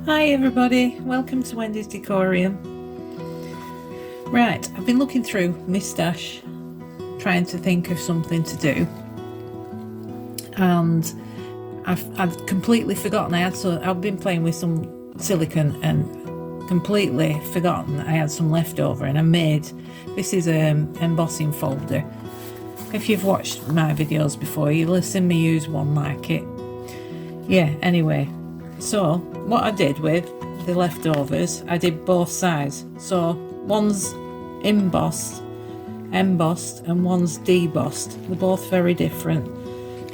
Hi everybody, welcome to Wendy's Decorium. Right, I've been looking through my stash trying to think of something to do, and I've completely forgotten I've been playing with some silicone and completely forgotten I had some left over, and I made this is an embossing folder. If you've watched my videos before, you'll have seen me use one like it. Yeah, anyway, so what I did with the leftovers, I did both sides. So one's embossed and one's debossed. They're both very different.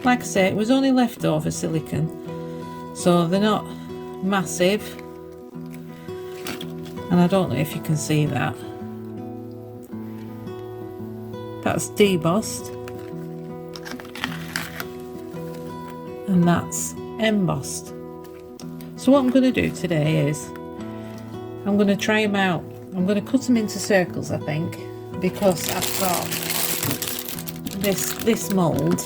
Like I say, it was only leftover silicone, so they're not massive, and I don't know if you can see that. That's debossed and that's embossed. So what I'm going to do today is I'm going to try them out. I'm going to cut them into circles, I think, because I've got this mould.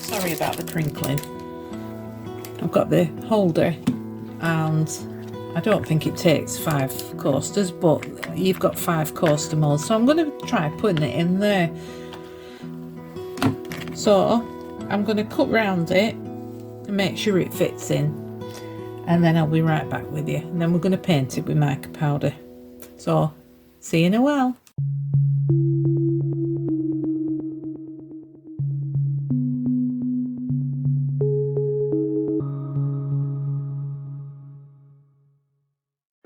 Sorry about the crinkling. I've got the holder, and I don't think it takes 5 coasters, but you've got 5 coaster molds, so I'm going to try putting it in there. So I'm going to cut round it and make sure it fits in, and then I'll be right back with you, and then we're going to paint it with mica powder. So see you in a while.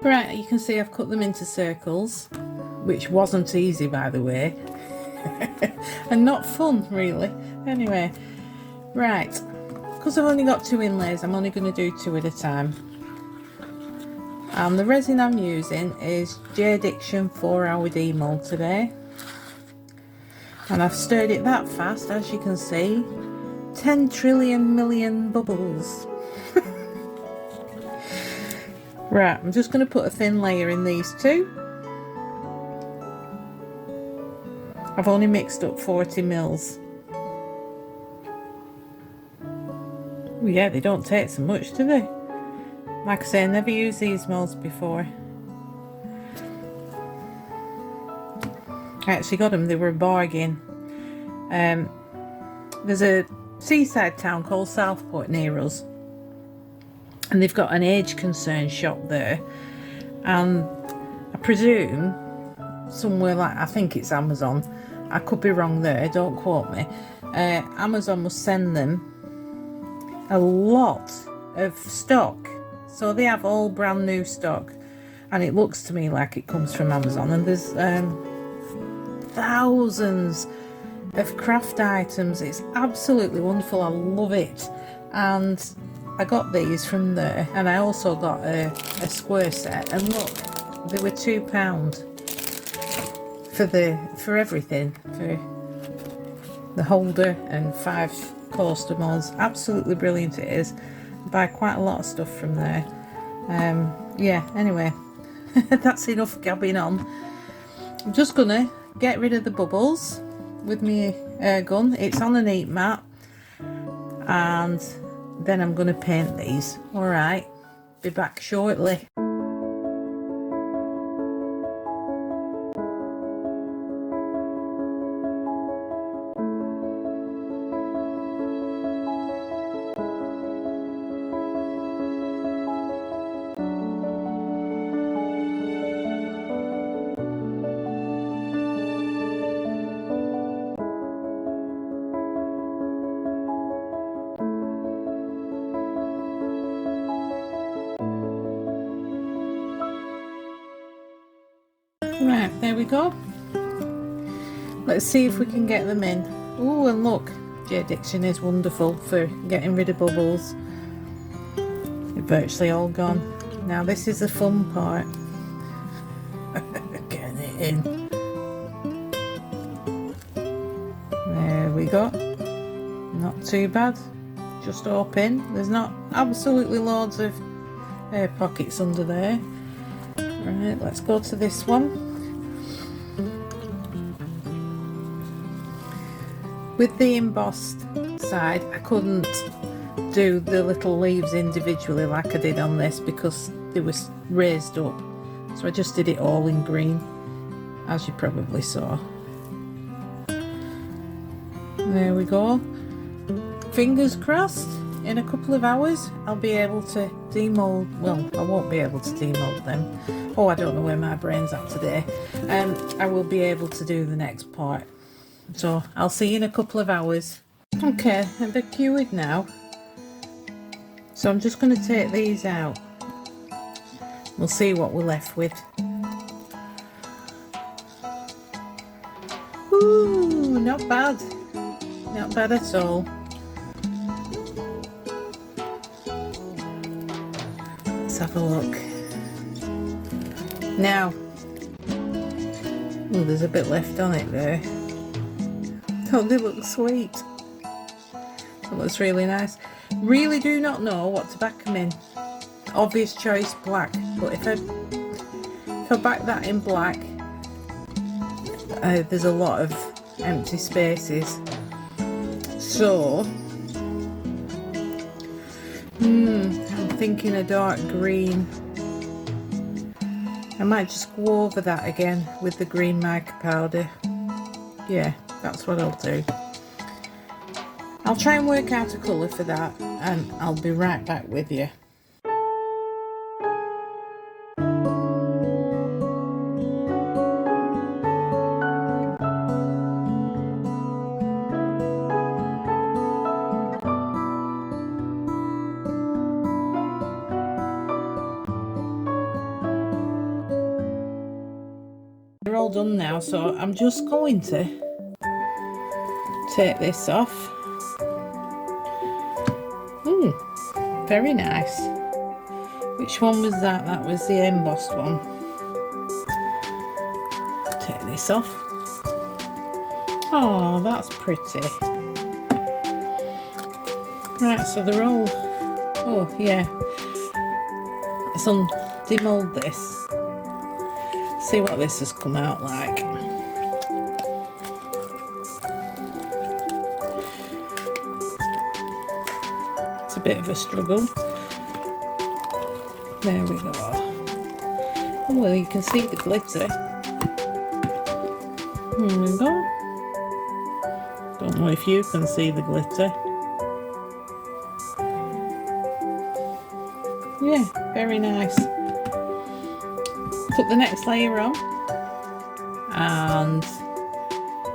Right, you can see I've cut them into circles, which wasn't easy, by the way, and not fun really. Anyway, right, because I've only got 2 inlays, I'm only going to do 2 at a time. And the resin I'm using is Diction 4-hour demold today, and I've stirred it that fast, as you can see, 10 trillion million bubbles. Right, I'm just going to put a thin layer in these 2. I've only mixed up 40 mils. Oh yeah, they don't take so much, do they? Like I say, I never used these molds before. I actually got them, they were a bargain. There's a seaside town called Southport near us, and they've got an age concern shop there, and I presume somewhere like, I think it's Amazon, I could be wrong there, don't quote me. Amazon must send them a lot of stock, so they have all brand new stock, and it looks to me like it comes from Amazon, and there's thousands of craft items. It's absolutely wonderful, I love it. And I got these from there, and I also got a square set, and look, they were £2 for everything, for the holder and 5 coaster molds. Absolutely brilliant it is. I buy quite a lot of stuff from there. Yeah, anyway, that's enough gabbing on. I'm just gonna get rid of the bubbles with my air gun. It's on a neat mat, and then I'm going to paint these. Alright, be back shortly. Right, there we go. Let's see if we can get them in. Oh, and look, Diction is wonderful for getting rid of bubbles. They're virtually all gone. Now this is the fun part. Getting it in. There we go. Not too bad. Just open. There's not absolutely loads of air pockets under there. Right, let's go to this one. With the embossed side, I couldn't do the little leaves individually like I did on this because they were raised up. So I just did it all in green, as you probably saw. There we go. Fingers crossed, in a couple of hours I'll be able to demold. Well, I won't be able to demold them. Oh, I don't know where my brain's at today. I will be able to do the next part. So I'll see you in a couple of hours. Okay, they're cured now. So I'm just going to take these out. We'll see what we're left with. Ooh, not bad. Not bad at all. Let's have a look. Now, oh, there's a bit left on it there. Don't they look sweet? That looks really nice. Really do not know what to back them in. Obvious choice, black. But if I back that in black, there's a lot of empty spaces. So, I'm thinking a dark green. I might just go over that again with the green mica powder. Yeah, that's what I'll do. I'll try and work out a colour for that and I'll be right back with you. They're all done now, so I'm just going to take this off. Very nice. Which one was that? That was the embossed one. Take this off. Oh, that's pretty. Right, so they're all... Oh, yeah. Let's demold this. See what this has come out like. It's a bit of a struggle. There we go. Oh, well, you can see the glitter. There we go. Don't know if you can see the glitter. Yeah, very nice. Put the next layer on and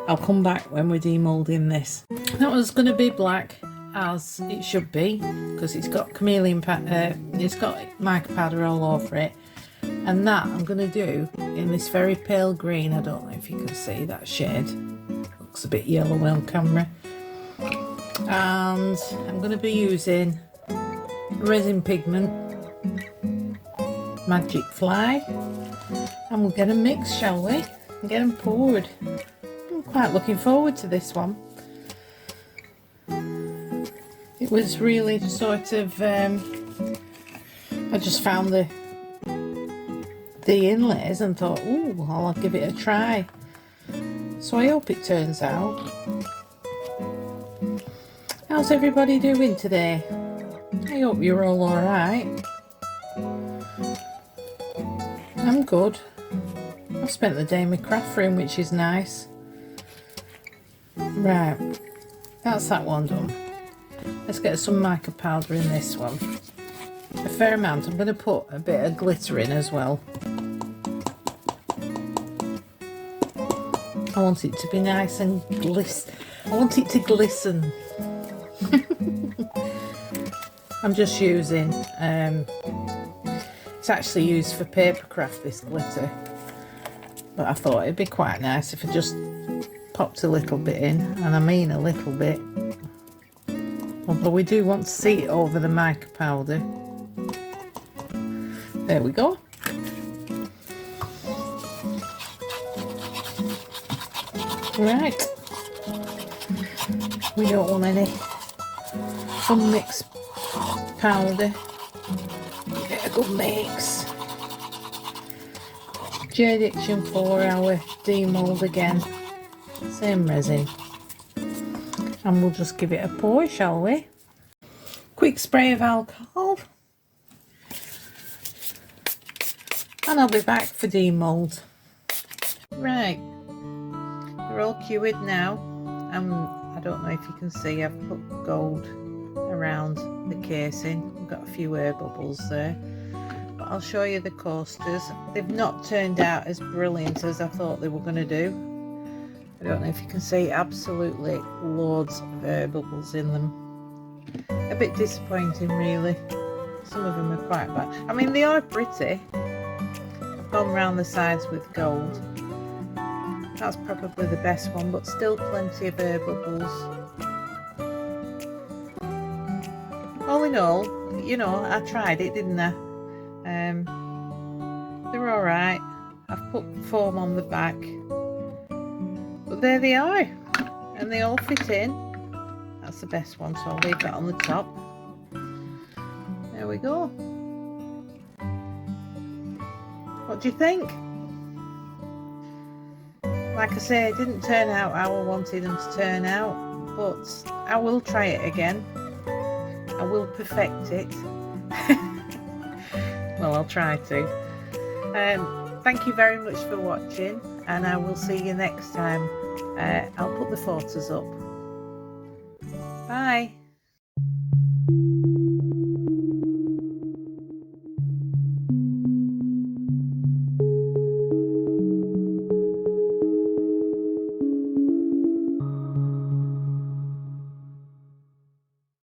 I'll come back when we're demolding this. That one's going to be black, as it should be, because it's got it's got mica powder all over it. And that I'm going to do in this very pale green. I don't know if you can see that shade. Looks a bit yellow on camera. And I'm going to be using resin pigment, Magic Fly. And we'll get them mixed, shall we? And get them poured. I'm quite looking forward to this one. It was really sort of, I just found the inlays and thought, ooh, I'll give it a try. So I hope it turns out. How's everybody doing today? I hope you're all alright. I'm good. I've spent the day in my craft room, which is nice. Right, that's that one done. Let's get some mica powder in this one. A fair amount. I'm going to put a bit of glitter in as well. I want it to be nice and I want it to glisten. I'm just using, it's actually used for paper craft, this glitter. But I thought it'd be quite nice if I just popped a little bit in, and I mean a little bit. Although we do want to see it over the mica powder. There we go. Right. We don't want any unmixed powder. Give it a good mix. Jade Action 4-hour demold again. Same resin. And we'll just give it a pour, shall we? quick spray of alcohol. And I'll be back for demold. Right, they're all cured now. I don't know if you can see, I've put gold around the casing. I've got a few air bubbles there. But I'll show you the coasters. They've not turned out as brilliant as I thought they were going to do. I don't know if you can see, absolutely loads of air bubbles in them. A bit disappointing really. Some of them are quite bad. I mean, they are pretty. I've gone round the sides with gold. That's probably the best one, but still plenty of air bubbles. All in all, you know, I tried it, didn't I? They're alright. I've put foam on the back. But there they are. And they all fit in. That's the best one, so I'll leave that on the top. There we go. What do you think? Like I say, it didn't turn out how I wanted them to turn out, but I will try it again. I will perfect it. Well, I'll try to. Thank you very much for watching, and I will see you next time. I'll put the photos up. Bye.